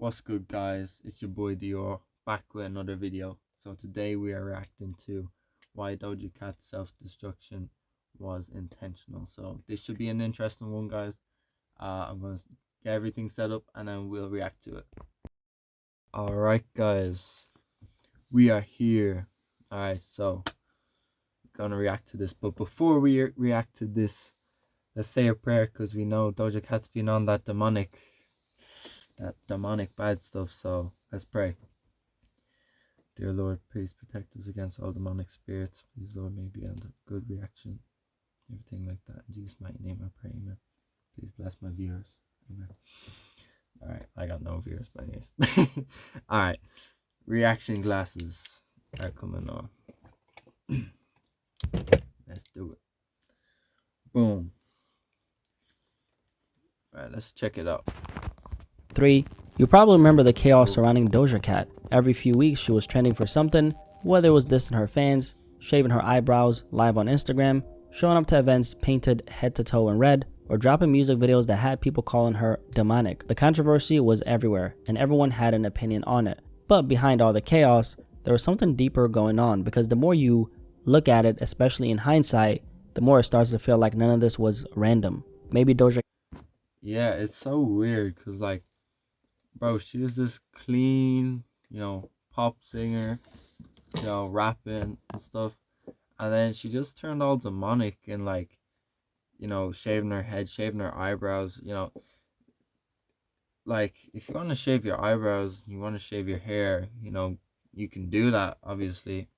What's good, guys? It's your boy Dior back with another video. So today we are reacting to why Doja Cat's self-destruction was intentional. So this should be an interesting one, guys. I'm gonna get everything set up and then we'll react to it. Alright, guys, we are here. Alright, so gonna react to this, but before we react to this, let's say a prayer, because we know Doja Cat's been on that demonic bad stuff. So let's pray. Dear Lord, please protect us against all demonic spirits. Please, Lord, may be under good reaction, everything like that. In Jesus' mighty name I pray, amen. Please bless my viewers, amen. Alright, I got no viewers, but anyways. Alright, reaction glasses are coming on. Let's do it. Boom. Alright, let's check it out. 3. You probably remember the chaos surrounding Doja Cat. Every few weeks she was trending for something, whether it was dissing her fans, shaving her eyebrows, live on Instagram, showing up to events painted head to toe in red, or dropping music videos that had people calling her demonic. The controversy was everywhere, and everyone had an opinion on it. But behind all the chaos, there was something deeper going on, because the more you look at it, especially in hindsight, the more it starts to feel like none of this was random. Maybe Doja... Yeah, it's so weird, because like, bro, she was this clean, pop singer, rapping and stuff. And then she just turned all demonic and like, shaving her head, shaving her eyebrows, Like, if you want to shave your eyebrows, you want to shave your hair, you can do that, obviously.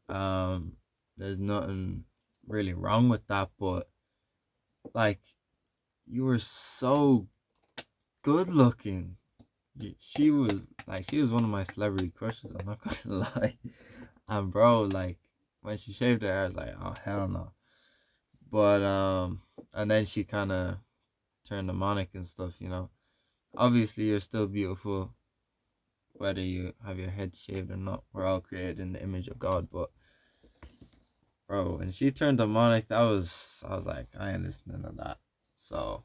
There's nothing really wrong with that, but like, you were so good looking. She was one of my celebrity crushes, I'm not gonna lie. And bro, like, when she shaved her hair, I was like, oh hell no. But and then she kind of turned demonic and stuff. Obviously you're still beautiful whether you have your head shaved or not. We're all created in the image of God. But bro, when she turned demonic, I was like, I ain't listening to that. So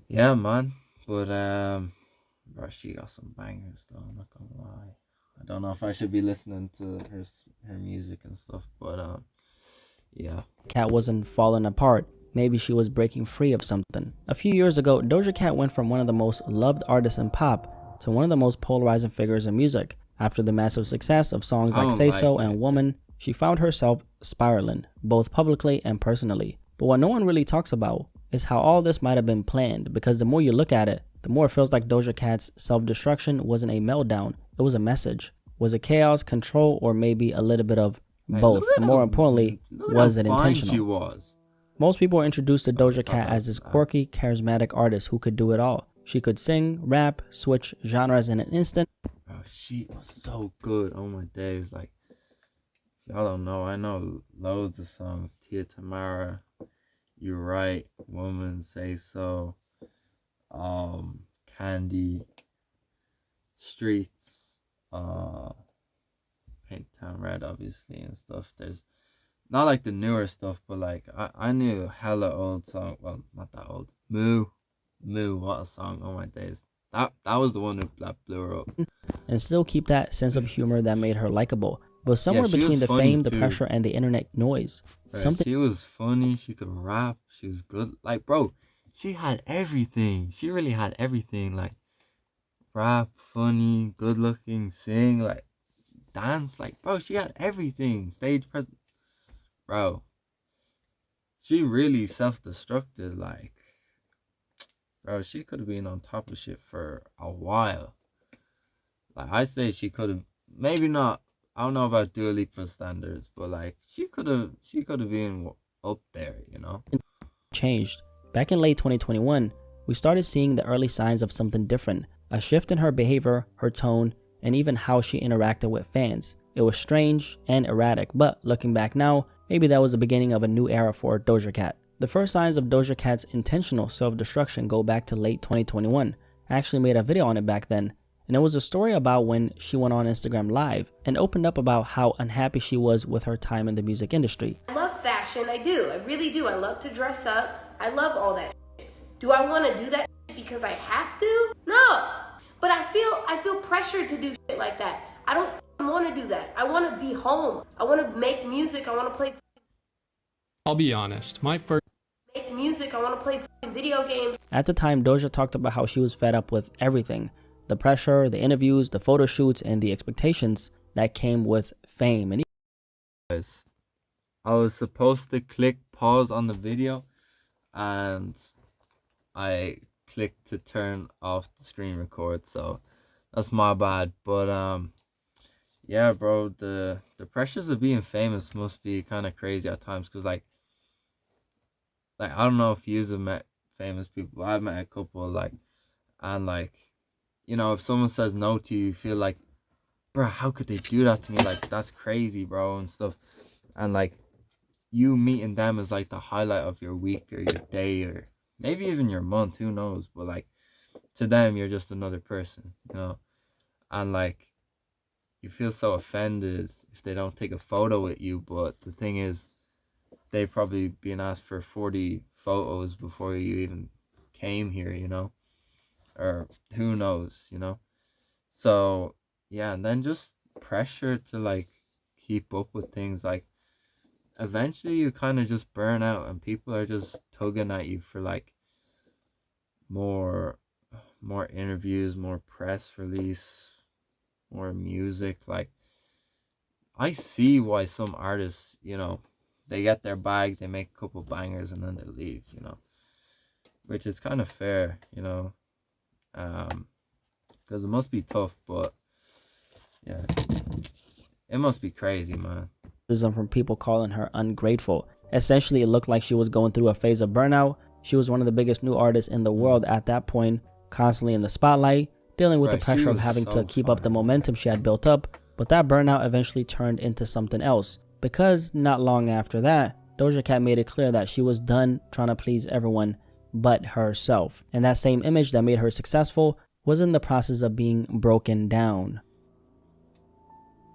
yeah, man. But bro, she got some bangers though, I'm not gonna lie. I don't know if I should be listening to her music and stuff, but yeah. Cat wasn't falling apart. Maybe she was breaking free of something. A few years ago, Doja Cat went from one of the most loved artists in pop to one of the most polarizing figures in music. After the massive success of songs like Say So and Woman, she found herself spiraling, both publicly and personally. But what no one really talks about is how all this might have been planned, because the more you look at it, the more it feels like Doja Cat's self-destruction wasn't a meltdown, it was a message. Was it chaos, control, or maybe a little bit of both? And more importantly, was it intentional? She was. Most people were introduced to Doja Cat as this quirky, charismatic artist who could do it all. She could sing, rap, switch genres in an instant. Bro, she was so good. Oh my days. Like, y'all don't know, I know loads of songs. Tia Tamara, You're Right, Woman, Say So, Candy, Streets, Paint Town Red, obviously, and stuff. There's not like the newer stuff, but like I knew hella old song. Well, not that old. Moo, what a song! Oh my days. That was the one that blew her up. And still keep that sense of humor that made her likable. But somewhere between the fame, the pressure, and the internet noise, She was funny. She could rap. She was good. Like, bro, she had everything. She really had everything. Like, rap, funny, good looking, sing, like, dance. Like, bro, she had everything. Stage presence. Bro, she really self-destructed. Like, bro, she could have been on top of shit for a while. Like, I say she could have, maybe not, I don't know about Dua Lipa standards, but like, she could have been up there, Changed. Back in late 2021, we started seeing the early signs of something different. A shift in her behavior, her tone, and even how she interacted with fans. It was strange and erratic, but looking back now, maybe that was the beginning of a new era for Doja Cat. The first signs of Doja Cat's intentional self-destruction go back to late 2021. I actually made a video on it back then, and it was a story about when she went on Instagram Live and opened up about how unhappy she was with her time in the music industry. I love fashion, I do, I really do. I love to dress up, I love all that. Do I want to do that because I have to? No, pressured to do shit like that. I don't want to do that. I want to be home. I want to make music. I want to play. I'll be honest, my first Make music. I want to play video games. At the time, Doja talked about how she was fed up with everything. The pressure, the interviews, the photo shoots, and the expectations that came with fame. And Guys, I was supposed to click pause on the video, and I clicked to turn off the screen record, so that's my bad. But yeah, bro, the pressures of being famous must be kind of crazy at times, because like I don't know if you've met famous people. I've met a couple, like, and like, if someone says no to you, you feel like, bro, how could they do that to me? Like, that's crazy, bro, and stuff. And like, you meeting them is like the highlight of your week or your day or maybe even your month, who knows? But like, to them, you're just another person, and like, you feel so offended if they don't take a photo with you. But the thing is, they probably been asked for 40 photos before you even came here, or who knows, So yeah, and then just pressure to like keep up with things. Like, eventually you kind of just burn out, and people are just tugging at you for like more interviews, more press release, more music. Like, I see why some artists, they get their bag, they make a couple bangers, and then they leave, which is kind of fair, because it must be tough. But yeah, it must be crazy, man. from people calling her ungrateful. Essentially, it looked like she was going through a phase of burnout. She was one of the biggest new artists in the world at that point, constantly in the spotlight, dealing with the pressure of having to keep up the momentum she had built up. But that burnout eventually turned into something else, because not long after that, Doja Cat made it clear that she was done trying to please everyone but herself. And that same image that made her successful was in the process of being broken down.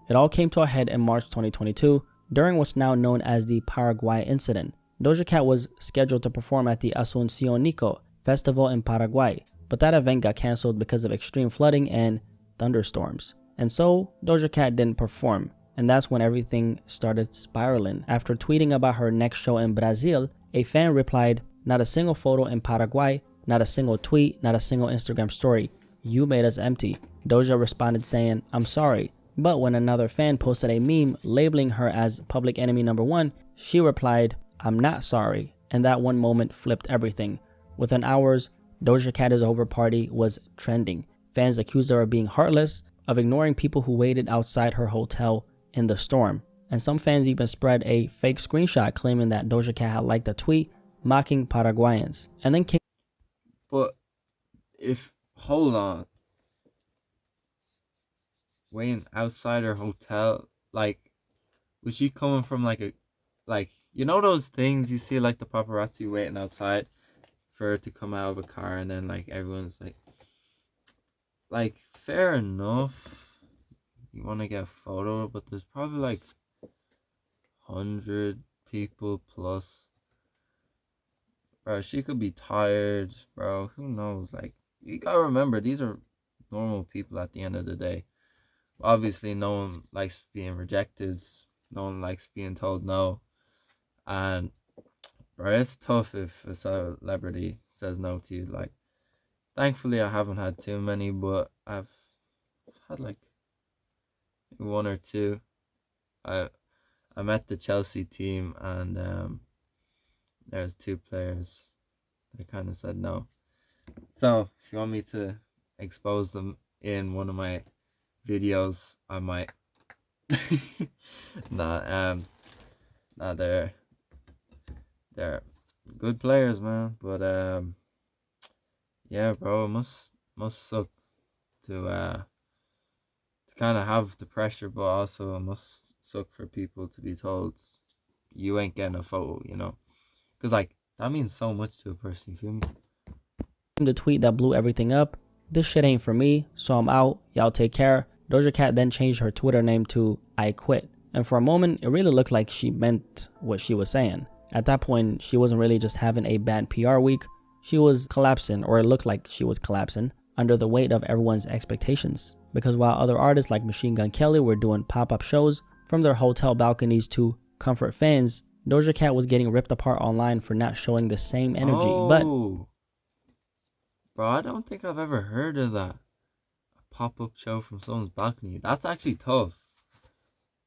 It all came to a head in March 2022 during what's now known as the Paraguay incident. Doja Cat was scheduled to perform at the Asuncionico festival in Paraguay, but that event got cancelled because of extreme flooding and thunderstorms. And so Doja Cat didn't perform, and that's when everything started spiraling. After tweeting about her next show in Brazil, a fan replied, "Not a single photo in Paraguay, not a single tweet, not a single Instagram story. You made us empty." Doja responded saying, "I'm sorry." But when another fan posted a meme labeling her as public enemy number 1, she replied, "I'm not sorry." And that one moment flipped everything. Within hours, Doja Cat is Over party was trending. Fans accused her of being heartless, of ignoring people who waited outside her hotel in the storm. And some fans even spread a fake screenshot claiming that Doja Cat had liked a tweet mocking Paraguayans. And then But hold on, waiting outside her hotel, like, was she coming from like those things you see, like the paparazzi waiting outside for her to come out of a car, and then like everyone's like fair enough, you want to get a photo, but there's probably like 100 people plus, bro. She could be tired, bro, who knows? Like, you gotta remember, these are normal people at the end of the day. Obviously, no one likes being rejected, no one likes being told no, and bro, it's tough if a celebrity says no to you. Like, thankfully I haven't had too many, but I've had like one or two. I met the Chelsea team, and there's 2 players that kind of said no. So if you want me to expose them in one of my videos, I might. Nah, they're good players, man. But yeah, bro, it must suck to kind of have the pressure, but also it must suck for people to be told you ain't getting a photo, because like that means so much to a person. You feel me? the tweet that blew everything up, "This shit ain't for me, so I'm out, y'all take care." Doja Cat then changed her Twitter name to "I Quit." And for a moment, it really looked like she meant what she was saying. At that point, she wasn't really just having a bad PR week, she was collapsing, or it looked like she was collapsing. under the weight of everyone's expectations. Because while other artists like Machine Gun Kelly were doing pop-up shows from their hotel balconies to comfort fans, Doja Cat was getting ripped apart online for not showing the same energy. But Oh, bro, I don't think I've ever heard of that. A pop-up show from someone's balcony. That's actually tough.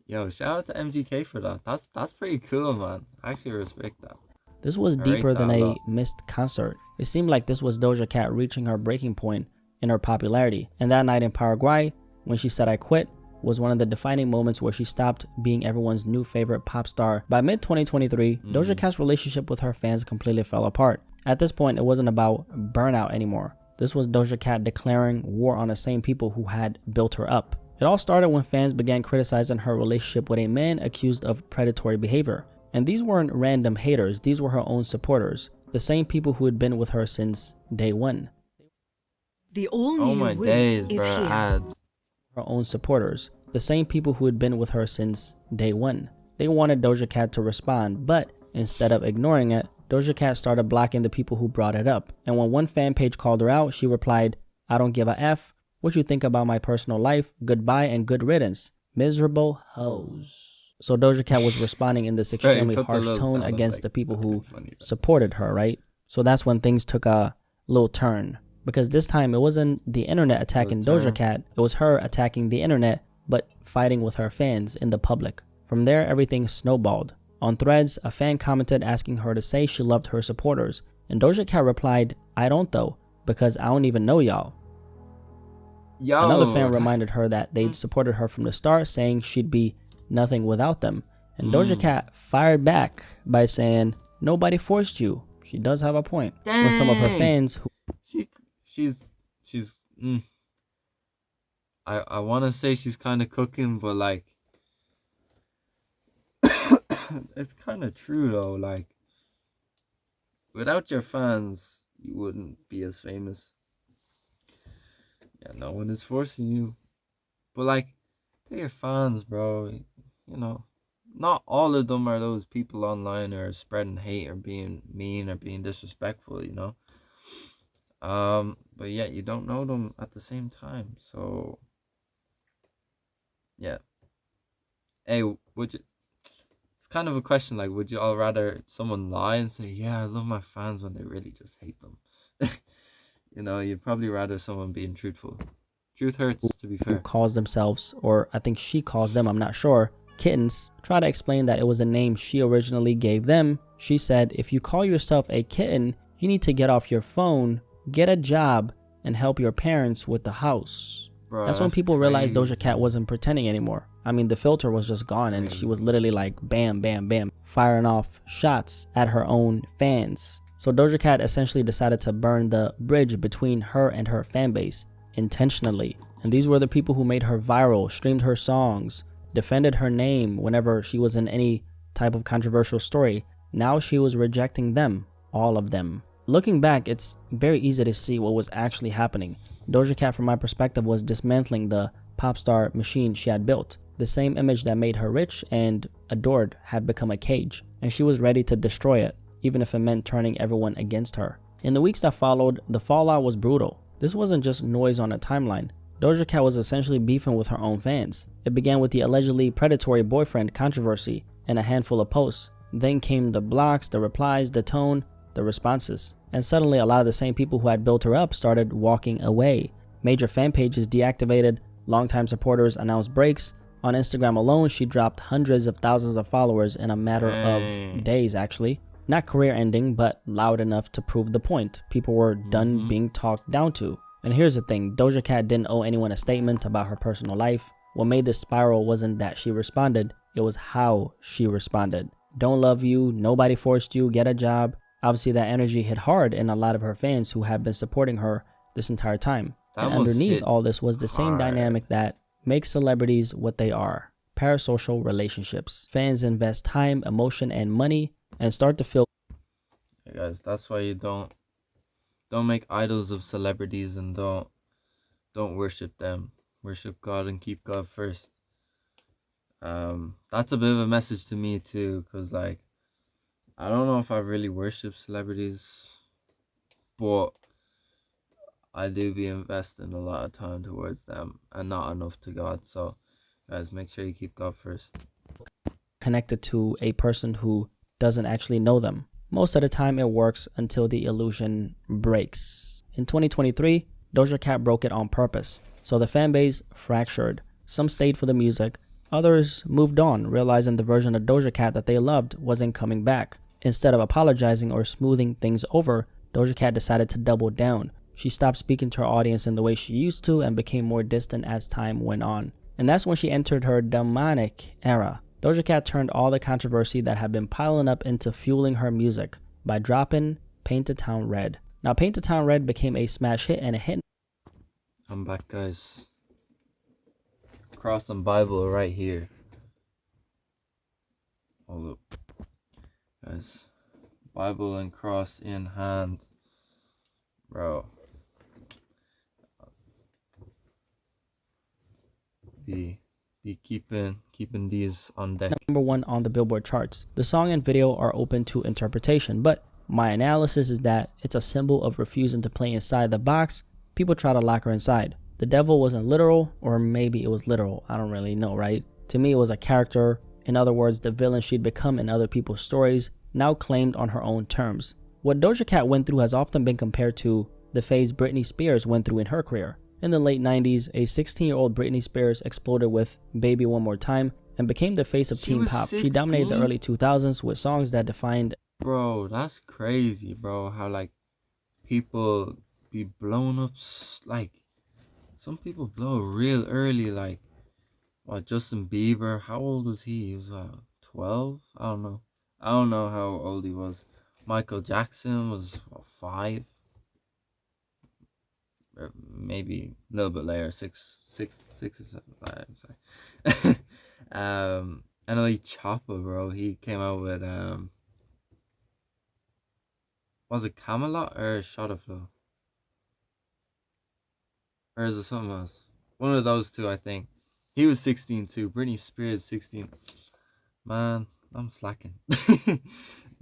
Yo, shout out to MGK for that. That's pretty cool, man. I actually respect that. this was I rate deeper that than a a lot. missed concert. It seemed like this was Doja Cat reaching her breaking point in her popularity. And that night in Paraguay, when she said "I quit," was one of the defining moments where she stopped being everyone's new favorite pop star. By mid-2023, Doja Cat's relationship with her fans completely fell apart. At this point, it wasn't about burnout anymore. This was Doja Cat declaring war on the same people who had built her up. It all started when fans began criticizing her relationship with a man accused of predatory behavior. And these weren't random haters, these were her own supporters, the same people who had been with her since day one. The Oh all-new my Woo days, is bro. here. Ads. Her own supporters, the same people who had been with her since day one. They wanted Doja Cat to respond, but instead of ignoring it, Doja Cat started blocking the people who brought it up. And when one fan page called her out, she replied, "I don't give a F. What you think about my personal life? Goodbye and good riddance. Miserable hoes." So Doja Cat was responding in this extremely put the harsh little tone sound against effect. the people That's who pretty funny, bro. supported her, right? So that's when things took a little turn. Because this time it wasn't the internet attacking Doja Cat, it was her attacking the internet, but fighting with her fans in the public. From there, everything snowballed. On Threads, a fan commented asking her to say she loved her supporters, and Doja Cat replied, "I don't though, because I don't even know y'all." Yo, Another fan reminded her that they'd supported her from the start, saying she'd be nothing without them. And Doja Cat fired back by saying, "Nobody forced you." She does have a point. When some of her Dang. fans who she's I want to say she's kind of cooking, but like it's kind of true though. Like without your fans, you wouldn't be as famous. Yeah, no one is forcing you, but like they're your fans, bro. You know, not all of them are those people online who are spreading hate or being mean or being disrespectful. You know. But yet you don't know them at the same time. So yeah. Hey, would you? It's kind of a question. Like, would you all rather someone lie and say, "Yeah, I love my fans," when they really just hate them? You know, you'd probably rather someone being truthful. Truth hurts, to be who fair. calls themselves, or I think she calls them, I'm not sure, kittens, try to explain that it was a name she originally gave them. She said, "If you call yourself a kitten, you need to get off your phone, get a job, and help your parents with the house." Bro, That's when people realized Doja Cat wasn't pretending anymore. I mean, the filter was just gone and she was literally like bam, bam, bam, firing off shots at her own fans. So Doja Cat essentially decided to burn the bridge between her and her fan base intentionally. And these were the people who made her viral, streamed her songs, defended her name whenever she was in any type of controversial story. Now she was rejecting them, all of them. Looking back, it's very easy to see what was actually happening. Doja Cat, from my perspective, was dismantling the pop star machine she had built. The same image that made her rich and adored had become a cage, and she was ready to destroy it, even if it meant turning everyone against her. In the weeks that followed, the fallout was brutal. This wasn't just noise on a timeline. Doja Cat was essentially beefing with her own fans. It began with the allegedly predatory boyfriend controversy and a handful of posts. Then came the blocks, the replies, the tone, the responses. And suddenly a lot of the same people who had built her up started walking away. Major fan pages deactivated, longtime supporters announced breaks. On Instagram alone, she dropped hundreds of thousands of followers in a matter of days, actually. Not career ending, but loud enough to prove the point. People were done being talked down to. And here's the thing, Doja Cat didn't owe anyone a statement about her personal life. What made this spiral wasn't that she responded, it was how she responded. Don't love you, nobody forced you, get a job. Obviously that energy hit hard in a lot of her fans who have been supporting her this entire time. And underneath all this was the same dynamic that makes celebrities what they are. Parasocial relationships. Fans invest time, emotion, and money and start to feel. Hey guys, that's why you don't make idols of celebrities and don't worship them. Worship God and keep God first. That's a bit of a message to me too, because like I don't know if I really worship celebrities, but I do be investing a lot of time towards them and not enough to God. So, guys, make sure you keep God first. Connected to a person who doesn't actually know them. Most of the time it works until the illusion breaks. In 2023, Doja Cat broke it on purpose, so the fan base fractured. Some stayed for the music, others moved on, realizing the version of Doja Cat that they loved wasn't coming back. Instead of apologizing or smoothing things over, Doja Cat decided to double down. She stopped speaking to her audience in the way she used to and became more distant as time went on. And that's when she entered her demonic era. Doja Cat turned all the controversy that had been piling up into fueling her music by dropping Paint the Town Red. Now, Paint the Town Red became a smash hit and a hit. I'm back, guys. Cross and Bible right here. Hold up. Guys. Bible and cross in hand. Bro. Be keeping these on deck. Number 1 on the Billboard charts. The song and video are open to interpretation, but my analysis is that it's a symbol of refusing to play inside the box people try to lock her inside. The devil wasn't literal, or maybe it was literal. I don't really know, right? To me, it was a character. In other words, the villain she'd become in other people's stories, now claimed on her own terms. What Doja Cat went through has often been compared to the phase Britney Spears went through in her career. In the late 90s, a 16-year-old Britney Spears exploded with Baby One More Time and became the face of teen pop. 16? She dominated the early 2000s with songs that defined. Bro, that's crazy, bro. How like people be blown up, like some people blow real early. Like, what, Justin Bieber? How old was he? He was 12. I don't know. I don't know how old he was. Michael Jackson was 5. Or maybe a little bit later, six or 7. I'm sorry. I know Chopper, bro. He came out with was it Camelot or Shotterflow? Or is it something else? One of those two, I think. He was 16 too. Britney Spears 16. Man, I'm slacking.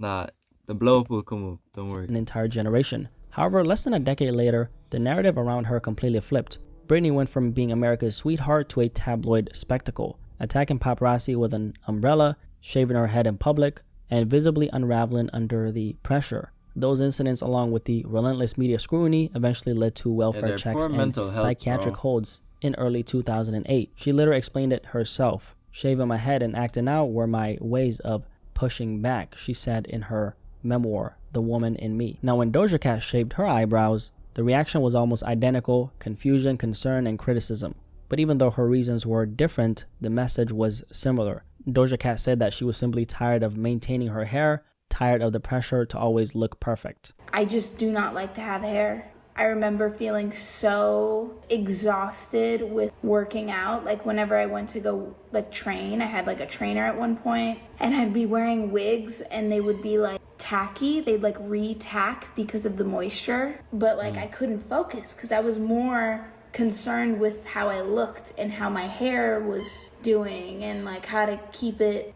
Nah, the blow up will come up. Don't worry. An entire generation. However, less than a decade later, the narrative around her completely flipped. Britney went from being America's sweetheart to a tabloid spectacle, attacking paparazzi with an umbrella, shaving her head in public, and visibly unraveling under the pressure. Those incidents, along with the relentless media scrutiny, eventually led to welfare checks and psychiatric holds in early 2008. She literally explained it herself. Shaving my head and acting out were my ways of pushing back, she said in her memoir, The Woman in Me. Now, when Doja Cat shaved her eyebrows, the reaction was almost identical: confusion, concern, and criticism. But even though her reasons were different, the message was similar. Doja Cat said that she was simply tired of maintaining her hair, tired of the pressure to always look perfect. I just do not like to have hair. I remember feeling so exhausted with working out. Like whenever I went to go train, I had a trainer at one point, and I'd be wearing wigs and they would be tacky. They'd re-tack because of the moisture. But I couldn't focus because I was more concerned with how I looked and how my hair was doing and how to keep it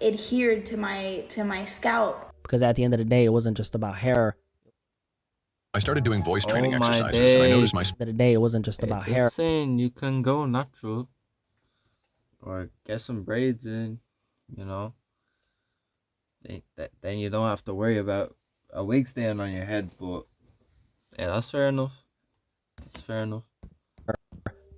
adhered to my scalp. Because at the end of the day, it wasn't just about hair. I started doing voice training Oh my exercises, and I noticed my At the end of the day, it wasn't just about hair. Just saying, you can go natural or get some braids in, you know. Then you don't have to worry about a wig staying on your head. But yeah, that's fair enough. That's fair enough.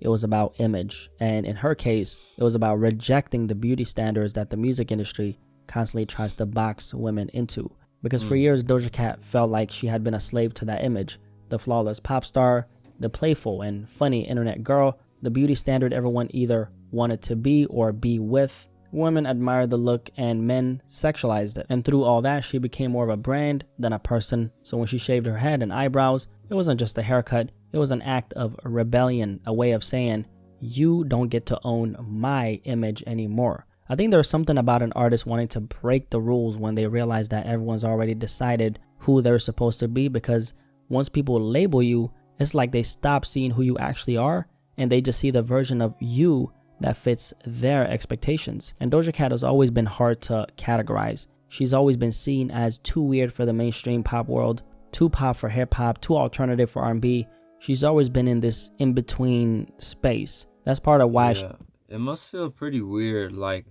It was about image, and in her case, it was about rejecting the beauty standards that the music industry constantly tries to box women into. Because for years, Doja Cat felt like she had been a slave to that image. The flawless pop star, the playful and funny internet girl, the beauty standard everyone either wanted to be or be with. Women admired the look and men sexualized it. And through all that, she became more of a brand than a person. So when she shaved her head and eyebrows, it wasn't just a haircut. It was an act of rebellion, a way of saying, you don't get to own my image anymore. I think there's something about an artist wanting to break the rules when they realize that everyone's already decided who they're supposed to be, because once people label you, it's like they stop seeing who you actually are and they just see the version of you that fits their expectations. And Doja Cat has always been hard to categorize. She's always been seen as too weird for the mainstream pop world, too pop for hip hop, too alternative for R&B. she's always been in this in-between space. That's part of why Yeah, it must feel pretty weird. Like,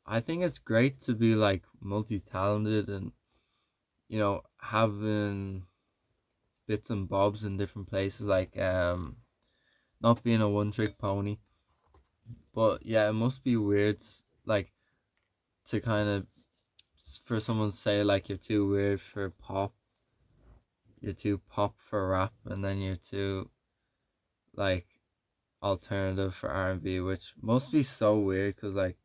I think it's great to be like multi-talented and, having bits and bobs in different places, like not being a one-trick pony. But yeah, it must be weird, like, to kind of, for someone to say like you're too weird for pop, you're too pop for rap, and then you're too like alternative for R&B, which must be so weird because like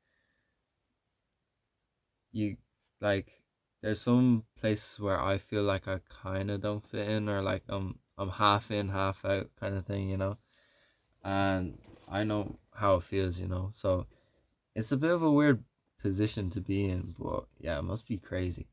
you like there's some places where I feel like I kind of don't fit in, or like I'm half in, half out kind of thing, and I know how it feels, so it's a bit of a weird position to be in, but yeah, it must be crazy.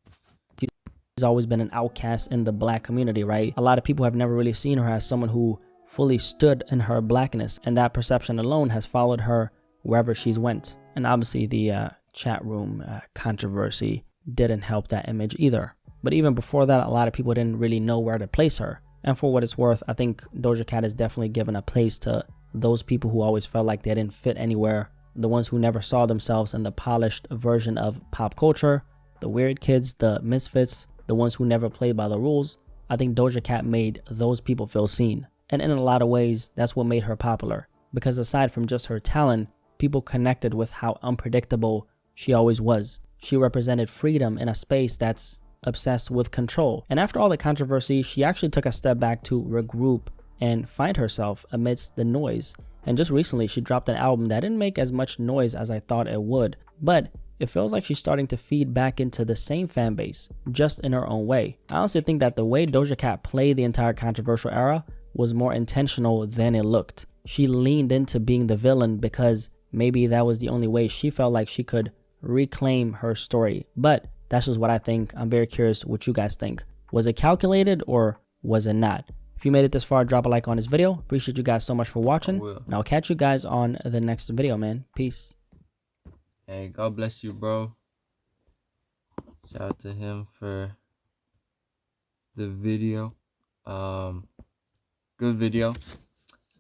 she's always been an outcast in the black community, right? A lot of people have never really seen her as someone who fully stood in her blackness, and that perception alone has followed her wherever she's went. And obviously the chat room controversy didn't help that image either. But even before that, a lot of people didn't really know where to place her. And for what it's worth, I think Doja Cat has definitely given a place to those people who always felt like they didn't fit anywhere, the ones who never saw themselves in the polished version of pop culture, the weird kids, the misfits, the ones who never played by the rules. I think Doja Cat made those people feel seen. And in a lot of ways, that's what made her popular. Because aside from just her talent, people connected with how unpredictable she always was. She represented freedom in a space that's obsessed with control. And after all the controversy, she actually took a step back to regroup and find herself amidst the noise. And just recently, she dropped an album that didn't make as much noise as I thought it would. But it feels like she's starting to feed back into the same fan base, just in her own way. I honestly think that the way Doja Cat played the entire controversial era was more intentional than it looked. She leaned into being the villain because maybe that was the only way she felt like she could reclaim her story. But that's just what I think. I'm very curious what you guys think. Was it calculated or was it not? If you made it this far, drop a like on this video. Appreciate you guys so much for watching. And I'll catch you guys on the next video, man. Peace. Hey, God bless you, bro. Shout out to him for the video. Good video.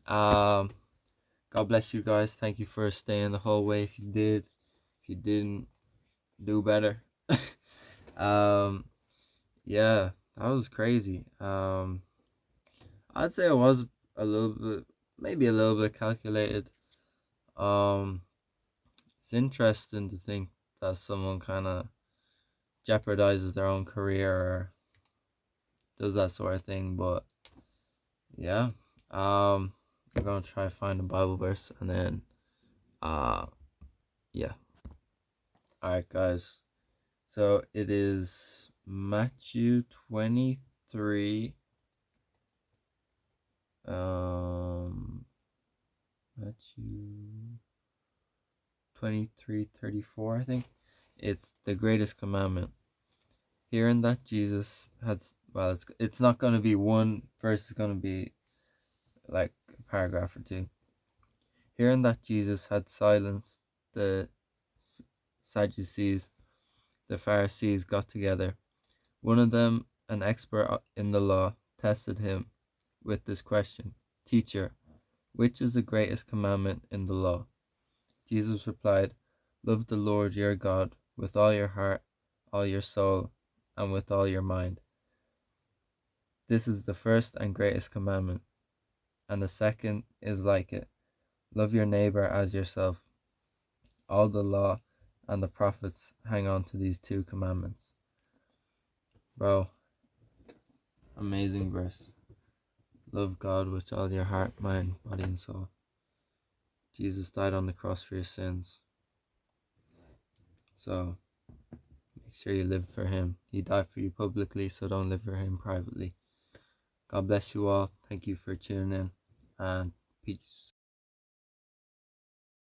God bless you guys. Thank you for staying the whole way. If you did, if you didn't, do better. Yeah, that was crazy. I'd say it was a little bit, maybe a little bit calculated. It's interesting to think that someone kind of jeopardizes their own career or does that sort of thing, but yeah. I'm gonna try to find a Bible verse and then yeah. Alright guys. So it is Matthew 23. Matthew 23:34, I think. It's the greatest commandment. Hearing that Jesus has, well, it's not going to be one verse, it's going to be like a paragraph or two. Hearing that Jesus had silenced the Sadducees, the Pharisees got together. One of them, an expert in the law, tested him with this question: Teacher, which is the greatest commandment in the law? Jesus replied, Love the Lord your God with all your heart, all your soul, and with all your mind. This is the first and greatest commandment, and the second is like it. Love your neighbor as yourself. All the law and the prophets hang on to these two commandments. Bro, amazing verse. Love God with all your heart, mind, body, and soul. Jesus died on the cross for your sins. So make sure you live for him. He died for you publicly, so don't live for him privately. God bless you all. Thank you for tuning in, and peace.